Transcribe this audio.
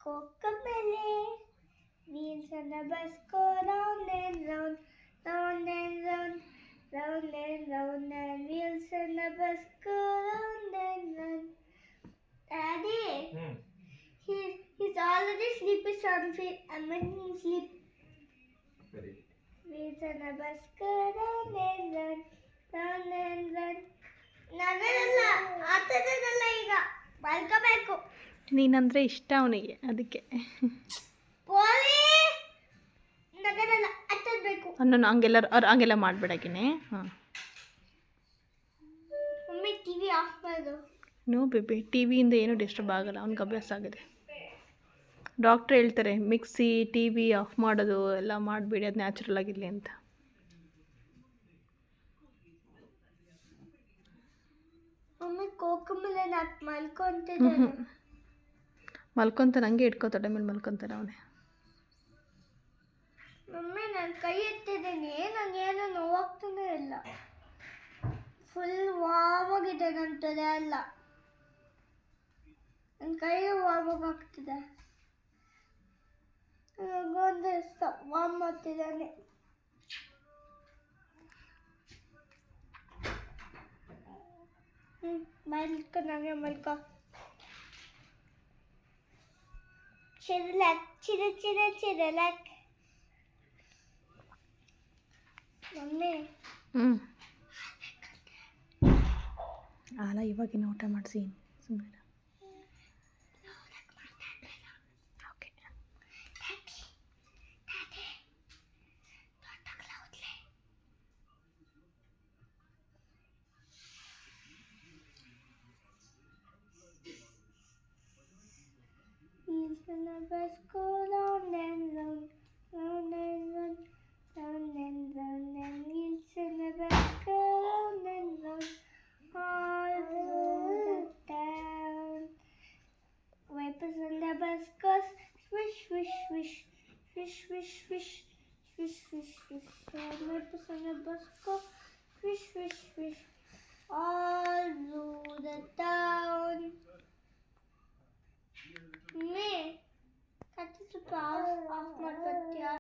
Coca-Cola. Wheels on the bus go round and round, round and round, round and round, and wheels on the bus go round and round. Daddy, he's already sleepy, so I'm making him sleep. Very. Wheels on the bus go round and round, round and round. ನಗರಲ್ಲ ಆತದಲ್ಲ ಈಗ ಮಲ್ಕೋಬೇಕು. ನೀನಂದರೆ ಇಷ್ಟ ಅವನಿಗೆ, ಅದಕ್ಕೆ. ಪೋಲಿ ನಗರಲ್ಲ ಹತ್ತಬೇಕು. ಹಂಗೆಲ್ಲ ಮಾಡಬೇಡಾಗಿನೇ. ಹಾಂ mummy T V off ಮಾಡು. No baby, T ವಿಯಿಂದ ಏನೂ ಡಿಸ್ಟರ್ಬ್ ಆಗಲ್ಲ, ಅವ್ನಿಗೆ ಅಭ್ಯಾಸ ಆಗಿದೆ. ಡಾಕ್ಟ್ರ್ ಹೇಳ್ತಾರೆ ಮಿಕ್ಸಿ ಟಿ ವಿ ಆಫ್ ಮಾಡೋದು ಎಲ್ಲ ಮಾಡಬೇಡಿ, ಅದು ನ್ಯಾಚುರಲ್ ಆಗಿರಲಿ ಅಂತ. ಮಮ್ಮಿ ಕೋಕಮಲೆ ನಾಕ್ ಮಲ್ಕೊಂತಿದ್ದಾನೆ. ಮಲ್ಕೊತಾನೆ, ಹಂಗೆ ಇಟ್ಕೋತಾಳೆ ಮೇಲೆ ಮಲ್ಕೊತಾನೆ ಅವನೇ. ಮಮ್ಮಿ ನಾನು ಕೈ ಎತ್ತಿದ್ದೀನಿ, ನನಗೇನು ನೋವಾಗ್ತಾನೆ ಇಲ್ಲ. ಫುಲ್ ವಾಮಾಗಿದೆ ನನ್ನ ತಲೆ ಎಲ್ಲ, ನನ್ನ ಕೈ ವಾಮಾಗಿ ಆಗ್ತಿದೆ. ನನಗೊಂದು ವಾಮ್ ಮಾಡ್ತಿದ್ದಾನೆ. ಮಲ್ಕೊ, ನನಗೆ ಮಲ್ಕೊ. ಚಿರಲಕ್ ಚಿರಲಕ್. ಮಮ್ಮಿ ಅಲ್ಲ, ಇವಾಗಿನ ಊಟ ಮಾಡಿಸಿ ಸುಮ್ಮನೆ. Okay. Wheels on the bus go round and round, round and round, round and round, and wheels on the bus go round and round, all through the town. Wipers on the bus goes swish, swish, swish, swish, swish, swish, swish, swish, swish. Wipers on the bus go swish, swish, swish, all through the town. Me, that is the power of my